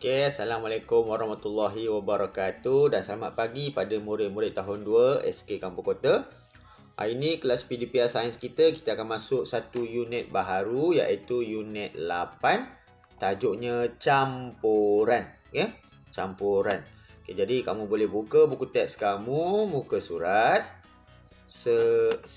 Okay, Assalamualaikum warahmatullahi wabarakatuh dan selamat pagi pada murid-murid tahun 2 SK Kampung Kota. Hari ini kelas PDPR Sains kita akan masuk satu unit baharu iaitu unit 8. Tajuknya campuran. Okay? Campuran. Okay, jadi kamu boleh buka buku teks kamu, muka surat 87.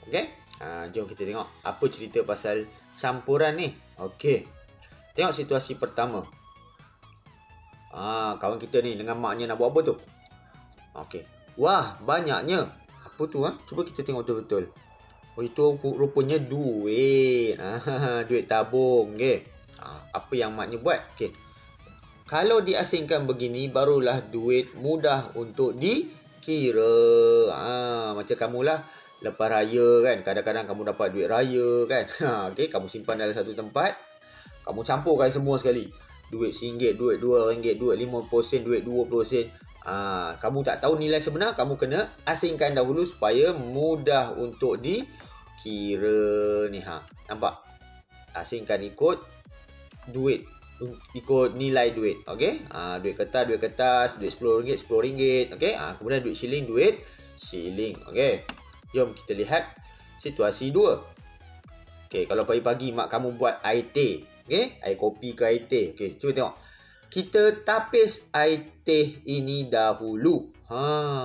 Okay? Jom kita tengok apa cerita pasal campuran ni. Okey. Tengok situasi pertama. Kawan kita ni dengan maknya nak buat apa tu? Okey. Wah, banyaknya. Apa tu? Cuba kita tengok betul-betul. Oh, itu rupanya duit. Duit tabung. Okey. Apa yang maknya buat? Okey. Kalau diasingkan begini, barulah duit mudah untuk dikira. Macam kamulah lepas raya kan. Kadang-kadang kamu dapat duit raya kan. Okey, kamu simpan dalam satu tempat. Kamu campurkan semua sekali. Duit RM1, duit RM2, duit 50 sen, duit 20 sen. Kamu tak tahu nilai sebenar, kamu kena asingkan dahulu supaya mudah untuk dikira ni. Nampak? Asingkan ikut duit, ikut nilai duit. Okey? Duit kertas, duit RM10, RM10. Okey? Kemudian duit shilling, duit shilling. Okey. Jom kita lihat situasi 2. Okey, kalau pagi-pagi mak kamu buat air teh. Okey, air kopi ke air teh. Okey, cuba tengok. Kita tapis air teh ini dahulu.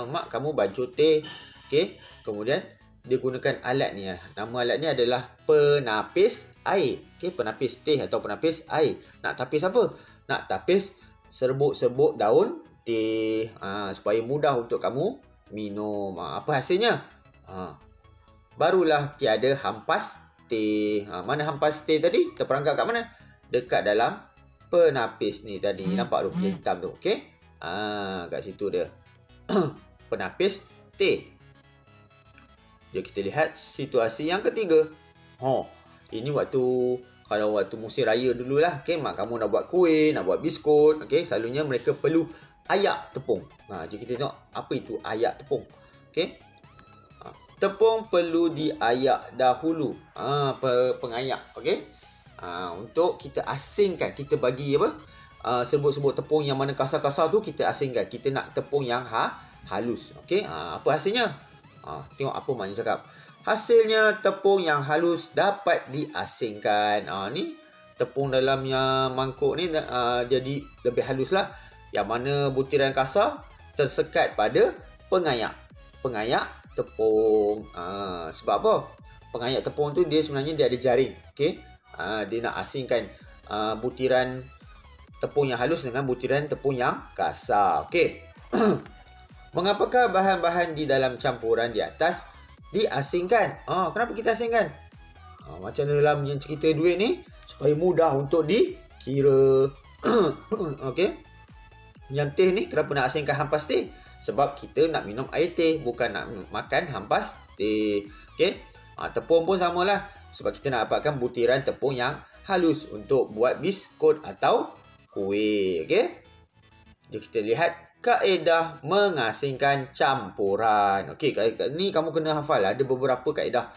Mak kamu bancuh teh. Okey, kemudian dia gunakan alat ni. Nama alat ni adalah penapis air. Okey, penapis teh atau penapis air. Nak tapis apa? Nak tapis serbuk-serbuk daun teh. Supaya mudah untuk kamu minum. Apa hasilnya? Barulah tiada hampas teh. Mana hampas teh tadi? Terperangkap kat mana? Dekat dalam penapis ni tadi. Nampak tu putih hitam tu. Okey? Kat situ dia. Penapis teh. Jom kita lihat situasi yang ketiga. Ini kalau waktu musim raya dululah. Okey, mak kamu nak buat kuih, nak buat biskut. Okey, selalunya mereka perlu ayak tepung. Jom kita tengok apa itu ayak tepung. Okey? Tepung perlu diayak dahulu. Pengayak. Okey. Untuk kita asingkan. Kita bagi apa? Serbuk-serbuk tepung yang mana kasar-kasar tu kita asingkan. Kita nak tepung yang halus. Okey. Apa hasilnya? Tengok apa maknya cakap. Hasilnya tepung yang halus dapat diasingkan. Ni tepung dalamnya mangkuk ni jadi lebih halus lah. Yang mana butiran kasar tersekat pada pengayak. Pengayak tepung. Sebab apa? Pengayak tepung tu dia sebenarnya dia ada jaring. Okey. Dia nak asingkan butiran tepung yang halus dengan butiran tepung yang kasar. Okey. Mengapakah bahan-bahan di dalam campuran di atas diasingkan? Kenapa kita asingkan? Macam dalam yang cerita duit ni, supaya mudah untuk dikira. Okey. Yang teh ni kenapa nak asingkan hampas teh? Sebab kita nak minum air teh, bukan nak makan hampas teh. Okey. Tepung pun samalah. Sebab kita nak dapatkan butiran tepung yang halus untuk buat biskut atau kuih. Okey. Jom kita lihat kaedah mengasingkan campuran. Okey, ni kamu kena hafal. Ada beberapa kaedah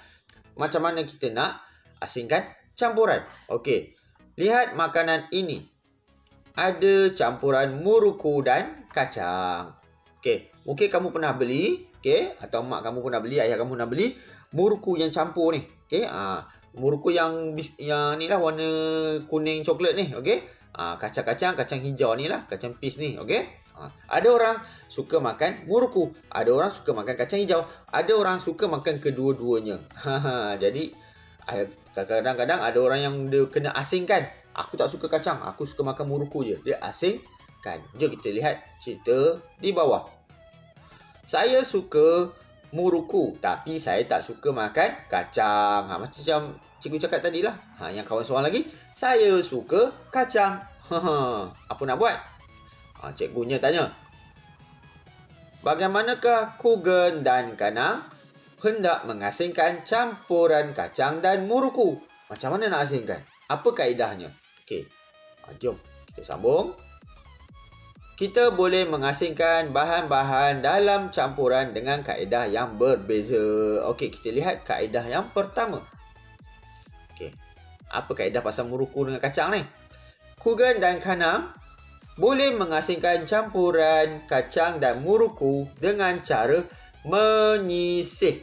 macam mana kita nak asingkan campuran. Okey. Lihat makanan ini. Ada campuran muruku dan kacang. Okey, mungkin kamu pernah beli, okey, atau mak kamu pernah beli, ayah kamu pernah beli muruku yang campur ni. Okey, muruku yang ni lah warna kuning coklat ni, okey. Kacang hijau ni lah, kacang peas ni, okey. Ada orang suka makan muruku, ada orang suka makan kacang hijau, ada orang suka makan kedua-duanya. Jadi kadang-kadang ada orang yang dia kena asingkan. Aku tak suka kacang, aku suka makan muruku je. Dia asingkan. Jom kita lihat cerita di bawah. Saya suka muruku, tapi saya tak suka makan kacang. Macam cikgu cakap tadi lah. Yang kawan seorang lagi, saya suka kacang. Apa nak buat? Cikgunya tanya, bagaimanakah Kugen dan Kanang hendak mengasingkan campuran kacang dan muruku? Macam mana nak asingkan? Apa kaedahnya? Okey. Jom kita sambung. Kita boleh mengasingkan bahan-bahan dalam campuran dengan kaedah yang berbeza. Okey, kita lihat kaedah yang pertama. Okey. Apa kaedah pasal muruku dengan kacang ni? Kugan dan Kanang boleh mengasingkan campuran kacang dan muruku dengan cara menyisih.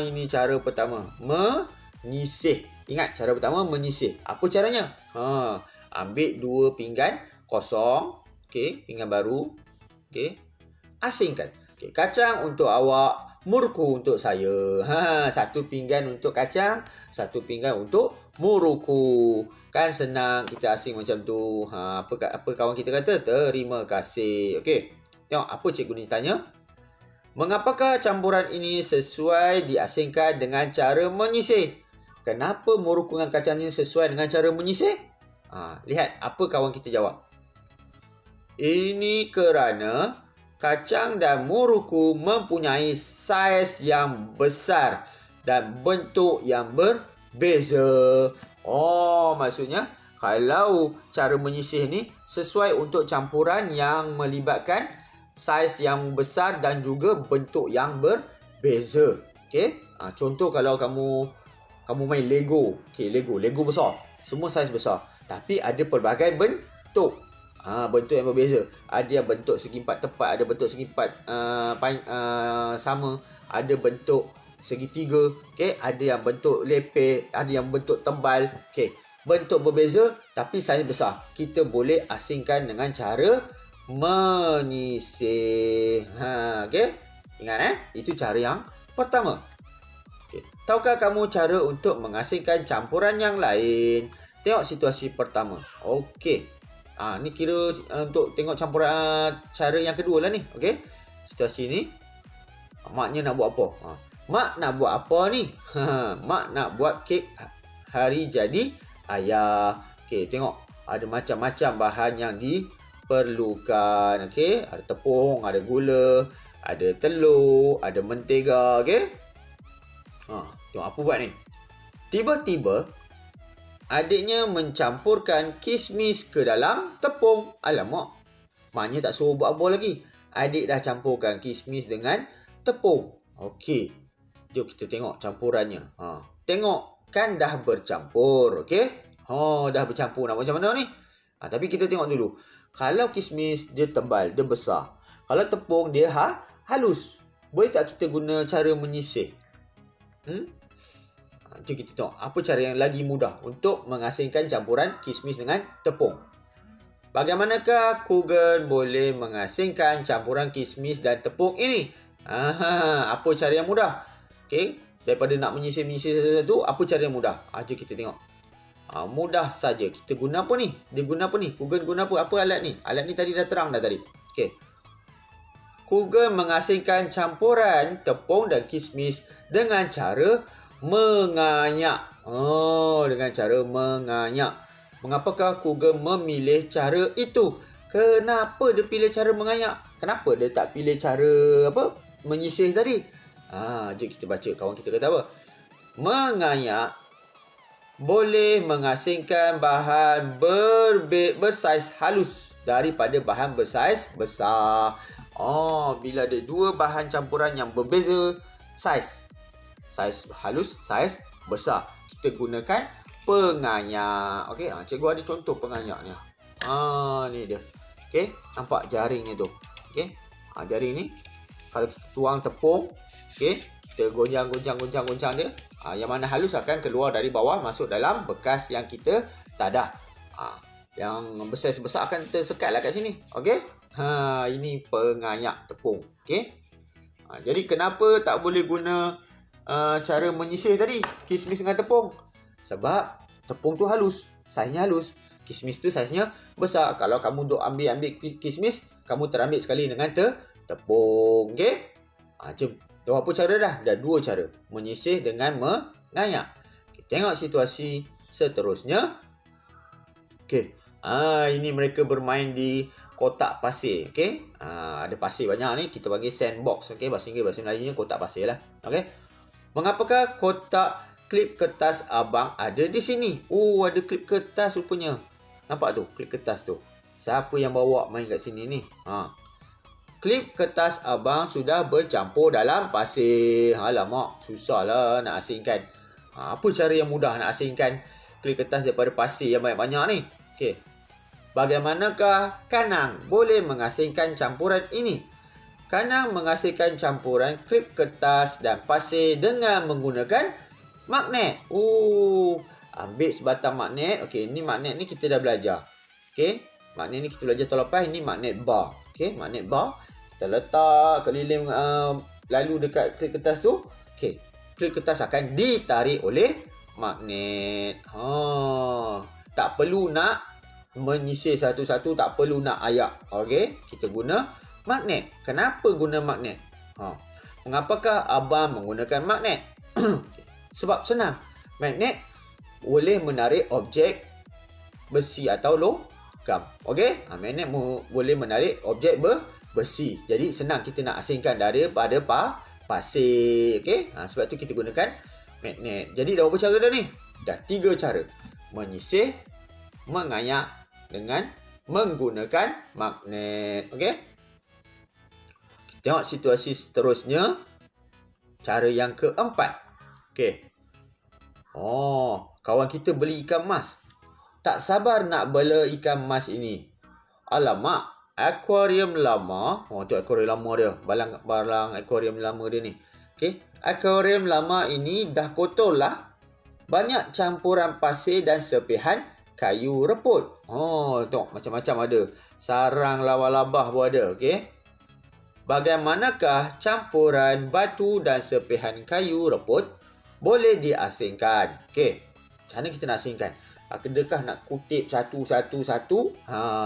Ini cara pertama. Menyisih. Ingat, cara pertama menyisih. Apa caranya? Ambil 2 pinggan kosong. Okey, pinggan baru. Okey. Asingkan. Okey, kacang untuk awak, muruku untuk saya. 1 pinggan untuk kacang, 1 pinggan untuk muruku. Kan senang kita asing macam tu. Apa kawan kita kata? Terima kasih. Okey. Tengok apa cikgu ni tanya. Mengapakah campuran ini sesuai diasingkan dengan cara menyisih? Kenapa muruku dengan kacang ini sesuai dengan cara menyisih? Lihat apa kawan kita jawab. Ini kerana kacang dan muruku mempunyai saiz yang besar dan bentuk yang berbeza. Maksudnya kalau cara menyisih ni sesuai untuk campuran yang melibatkan saiz yang besar dan juga bentuk yang berbeza. Okey? Contoh kalau kamu main Lego. Okey, Lego besar. Semua saiz besar. Tapi ada pelbagai bentuk. Bentuk yang berbeza. Ada yang bentuk segi empat tepat, ada bentuk segi empat sama, ada bentuk segitiga, okey, ada yang bentuk lepeh, ada yang bentuk tebal. Okey, bentuk berbeza tapi saiz besar. Kita boleh asingkan dengan cara menyisih. Okey. Ingat itu cara yang pertama. Okey. Tahukah kamu cara untuk mengasingkan campuran yang lain? Tengok situasi pertama. Okey. Ni kira untuk tengok campuran cara yang kedua lah ni. Okey. Situasi ni maknya nak buat apa? Mak nak buat apa ni? Mak nak buat kek hari jadi ayah. Okey, tengok ada macam-macam bahan yang diperlukan. Okey, ada tepung, ada gula, ada telur, ada mentega. Okey. Tengok apa buat ni. Tiba-tiba adiknya mencampurkan kismis ke dalam tepung. Alamak, maknya tak suruh buat apa lagi. Adik dah campurkan kismis dengan tepung. Okey, jom kita tengok campurannya. Tengok, kan dah bercampur. Okey. Dah bercampur. Nak macam mana ni? Tapi kita tengok dulu. Kalau kismis dia tebal, dia besar. Kalau tepung dia halus. Boleh tak kita guna cara menyisih? Jom kita tengok apa cara yang lagi mudah untuk mengasingkan campuran kismis dengan tepung. Bagaimanakah Kugan boleh mengasingkan campuran kismis dan tepung ini? Apa cara yang mudah? Okey, daripada nak menyisih sesuatu, apa cara yang mudah? Jom kita tengok. Mudah saja. Kita guna apa ni? Dia guna apa ni? Kugan guna apa? Apa alat ni? Alat ni tadi dah terang dah tadi. Okey. Kugan mengasingkan campuran tepung dan kismis dengan cara menganyak. Dengan cara menganyak. Mengapakah Kugan memilih cara itu? Kenapa dia pilih cara menganyak? Kenapa dia tak pilih cara menyisih tadi? Jom kita baca kawan kita kata apa. Menganyak boleh mengasingkan bahan bersaiz halus daripada bahan bersaiz besar. Bila ada dua bahan campuran yang berbeza saiz. Saiz halus, saiz besar. Kita gunakan penganyak. Okey, cikgu ada contoh penganyak ni. Ni dia. Okey, nampak jaringnya tu. Okey. Jaring ni kalau kita tuang tepung, okey, kita goncang dia. Yang mana halus akan keluar dari bawah masuk dalam bekas yang kita tadah. Yang besar-besar akan tersekatlah kat sini. Okey. Ini penganyak tepung. Okey. Jadi kenapa tak boleh guna cara menyisih tadi kismis dengan tepung? Sebab tepung tu halus, saiznya halus. Kismis tu saiznya besar. Kalau kamu duk ambil kismis, kamu terambil sekali dengan tepung. Okey. Jom. Dah apa cara dah? Dah dua cara. Menyisih dengan menganyak. Okay, tengok situasi seterusnya. Okey. Ini mereka bermain di kotak pasir. Okey. Ada pasir banyak ni. Kita panggil sandbox. Okey. Bahasa Inggeris, bahasa Melayunya kotak pasir lah. Okey. Mengapakah kotak klip kertas abang ada di sini? Ada klip kertas rupanya. Nampak tu? Klip kertas tu. Siapa yang bawa main kat sini ni? Klip kertas abang sudah bercampur dalam pasir. Alamak, susahlah nak asingkan. Apa cara yang mudah nak asingkan klip kertas daripada pasir yang banyak-banyak ni? Okey. Bagaimanakah Kanang boleh mengasingkan campuran ini? Kanang mengasingkan campuran klip kertas dan pasir dengan menggunakan magnet. Ambil sebatang magnet. Okey, ni magnet ni kita dah belajar. Okey, magnet ni kita belajar tahun lepas. Ini magnet bar. Okey, magnet bar. Kita letak keliling lalu dekat klip kertas tu. Okey, klip kertas akan ditarik oleh magnet. Tak perlu nak menyisir satu-satu, tak perlu nak ayak. Okey, kita guna magnet. Kenapa guna magnet? Mengapakah abang menggunakan magnet? Sebab senang. Magnet boleh menarik objek besi atau logam. Okey, magnet boleh menarik objek besi. Jadi senang kita nak asingkan daripada pasir. Okey, sebab tu kita gunakan magnet. Jadi dah berapa cara dah ni? Dah 3 cara. Menyisir, mengayak dengan menggunakan magnet. Okey. Tengok situasi seterusnya. Cara yang keempat. Okey. Kawan kita beli ikan mas. Tak sabar nak bela ikan mas ini. Alamak, akuarium lama. Tu akuarium lama dia. Balang akuarium lama dia ni. Okey. Akuarium lama ini dah kotor lah. Banyak campuran pasir dan serpihan kayu reput. Tengok macam-macam ada. Sarang laba-labah pun ada. Okey. Bagaimanakah campuran batu dan serpihan kayu reput boleh diasingkan? Okey. Macam mana kita nak asingkan? Adakah nak kutip satu-satu?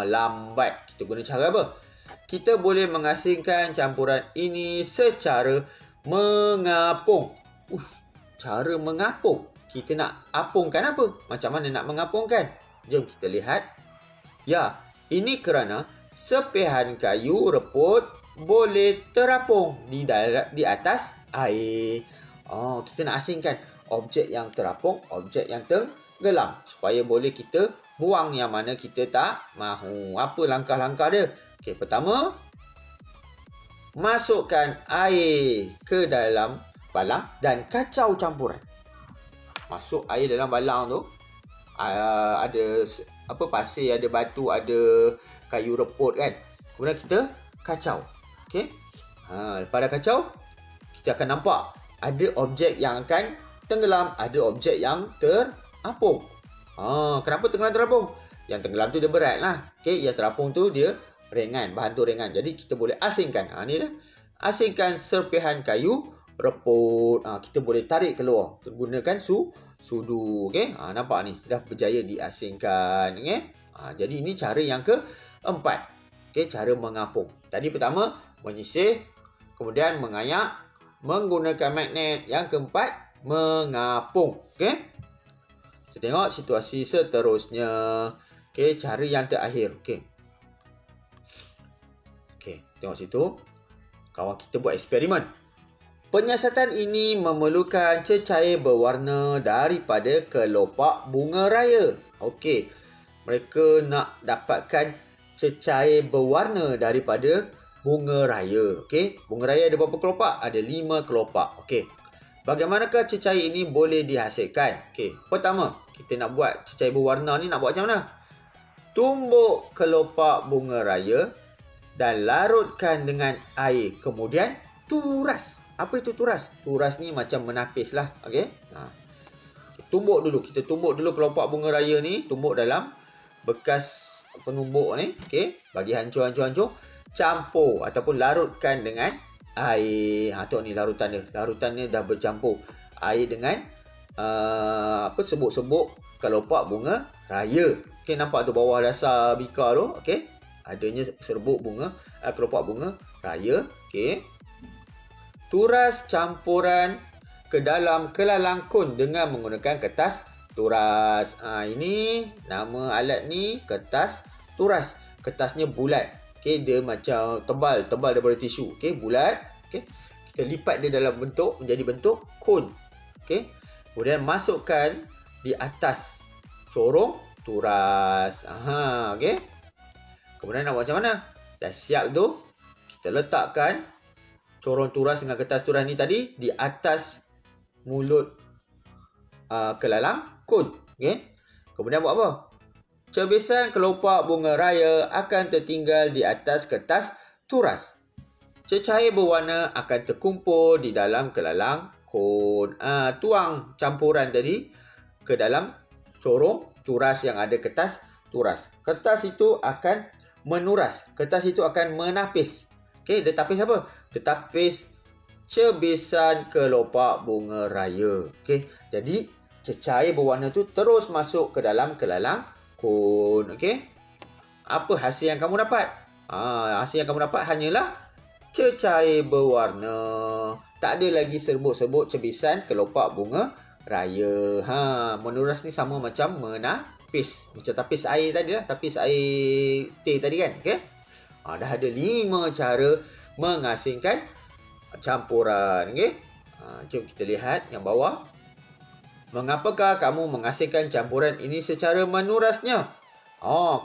Lambat. Kita guna cara apa? Kita boleh mengasingkan campuran ini secara mengapung. Cara mengapung. Kita nak apungkan apa? Macam mana nak mengapungkan? Jom kita lihat. Ya, ini kerana serpihan kayu reput boleh terapung di atas air. Kita nak asingkan objek yang terapung, objek yang tenggelam. Supaya boleh kita buang yang mana kita tak mahu. Apa langkah-langkah dia? Okey, pertama, masukkan air ke dalam balang dan kacau campuran. Masuk air dalam balang tu. Ada pasir, ada batu, ada kayu reput kan. Kemudian kita kacau. Okey. Lepas dah kacau, kita akan nampak ada objek yang akan tenggelam, ada objek yang terapung. Kenapa tenggelam terapung? Yang tenggelam tu dia berat lah. Okey, yang terapung tu dia ringan, bahan tu ringan. Jadi kita boleh asingkan. Ni dah. Asingkan serpihan kayu reput. Kita boleh tarik keluar gunakan sudu. Okey, nampak ni dah berjaya diasingkan. Okey, jadi ini cara yang keempat. Okey, cara mengapung. Tadi pertama menyisir, kemudian mengayak menggunakan magnet. Yang keempat mengapung. Okey, kita tengok situasi seterusnya. Okey, cara yang terakhir. Okey, tengok situ. Kawan kita buat eksperimen. Penyiasatan ini memerlukan cecair berwarna daripada kelopak bunga raya. Okey, mereka nak dapatkan cecair berwarna daripada bunga raya. Okey, bunga raya ada berapa kelopak? Ada 5 kelopak. Okey, bagaimanakah cecair ini boleh dihasilkan? Okey, pertama, kita nak buat cecair berwarna ni nak buat macam mana? Tumbuk kelopak bunga raya dan larutkan dengan air. Kemudian turas. Apa itu turas? Turas ni macam menapis lah. Okey. Tumbuk dulu. Kita tumbuk dulu kelopak bunga raya ni. Tumbuk dalam bekas penumbuk ni. Okey. Bagi hancur-hancur-hancur. Campur ataupun larutkan dengan air. Tengok ni larutan dia. Larutan dia dah bercampur air dengan sebuk-sebuk kelopak bunga raya. Okey, nampak tu bawah dasar bika tu. Okey. Adanya serbuk bunga, kelopak bunga raya. Okey. Turas campuran ke dalam kelalang kun dengan menggunakan kertas turas. Ini nama alat ni kertas turas. Kertasnya bulat. Okey, dia macam tebal daripada tisu. Okey, bulat. Okey. Kita lipat dia dalam menjadi bentuk kun. Okey. Kemudian masukkan di atas corong turas. Okey. Kemudian nak buat macam mana? Dah siap tu, kita letakkan corong turas dengan kertas turas ni tadi di atas mulut kelalang kun. Okay? Kemudian buat apa? cebisan kelopak bunga raya akan tertinggal di atas kertas turas. Cecair berwarna akan terkumpul di dalam kelalang kon. Tuang campuran tadi ke dalam corong turas yang ada kertas turas. Kertas itu akan menuras. Kertas itu akan menapis. Okey, dia tapis apa? Dia tapis cebisan kelopak bunga raya. Okey, jadi cecair berwarna tu terus masuk ke dalam kelalang kon. Okey, apa hasil yang kamu dapat? Hasil yang kamu dapat hanyalah cecair berwarna. Tak ada lagi serbuk-serbuk cebisan kelopak bunga raya. Menuras ni sama macam menapis. Macam tapis air tadi lah. Tapis air teh tadi kan. Okay? Dah ada 5 cara mengasingkan campuran. Okay? Jom kita lihat yang bawah. Mengapakah kamu mengasingkan campuran ini secara menurasnya?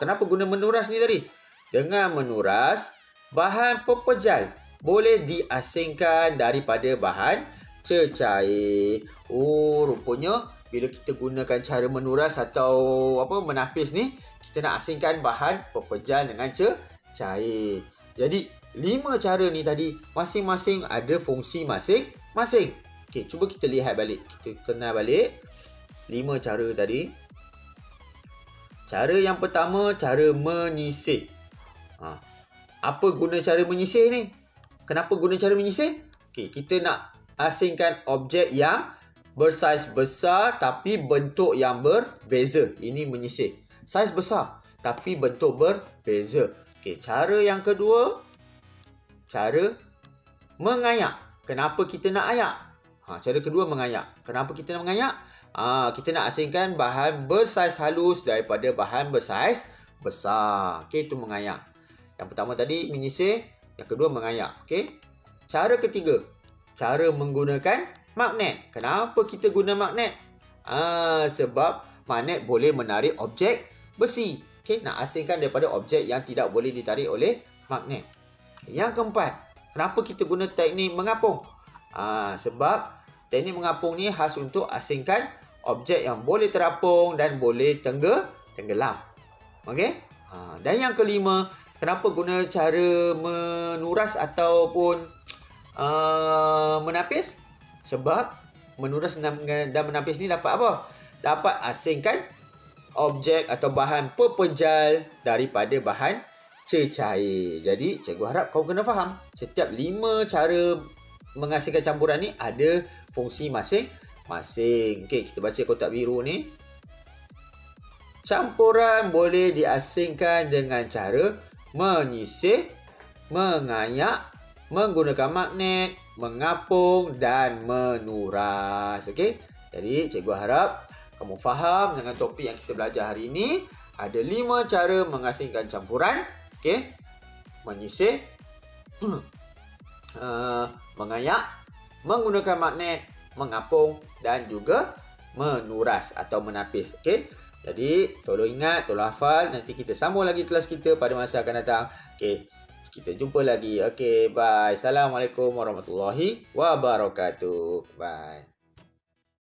Kenapa guna menuras ni tadi? Dengan menuras, bahan pepejal boleh diasingkan daripada bahan cecair. Rupanya bila kita gunakan cara menuras atau menapis ni, kita nak asingkan bahan pepejal dengan cecair. Jadi 5 cara ni tadi masing-masing ada fungsi masing-masing. Okey, cuba kita lihat balik. Kita kenal balik 5 cara tadi. Cara yang pertama, cara menyisir. Apa guna cara menyisir ni? Kenapa guna cara menyisir? Okey, kita nak asingkan objek yang bersaiz besar tapi bentuk yang berbeza. Ini menyisir. Saiz besar tapi bentuk berbeza. Okey, cara yang kedua, cara mengayak. Kenapa kita nak ayak? Cara kedua mengayak. Kenapa kita nak mengayak? Kita nak asingkan bahan bersaiz halus daripada bahan bersaiz besar. Okey, itu mengayak. Yang pertama tadi menyisir, yang kedua mengayak. Okey. Cara ketiga, cara menggunakan magnet. Kenapa kita guna magnet? Sebab magnet boleh menarik objek besi. Okey, nak asingkan daripada objek yang tidak boleh ditarik oleh magnet. Yang keempat, kenapa kita guna teknik mengapung? Sebab teknik mengapung ni khas untuk asingkan objek yang boleh terapung dan boleh tenggelam. Okey? Dan yang kelima, kenapa guna cara menuras ataupun menapis? Sebab menuras dan menapis ni dapat apa? Dapat asingkan objek atau bahan pepejal daripada bahan cecair. Jadi, cikgu harap kau kena faham. Setiap 5 cara mengasingkan campuran ni ada fungsi masing-masing. Okey, kita baca kotak biru ni. Campuran boleh diasingkan dengan cara menyisir, mengayak, menggunakan magnet, mengapung dan menuras. Okey, jadi cikgu harap kamu faham dengan topik yang kita belajar hari ini. Ada 5 cara mengasingkan campuran. Okey, menyisir, mengayak, menggunakan magnet, mengapung dan juga menuras atau menapis. Okey, jadi tolong ingat, tolong hafal. Nanti kita sambung lagi kelas kita pada masa akan datang. Okey, kita jumpa lagi. Okey, bye. Assalamualaikum warahmatullahi wabarakatuh. Bye.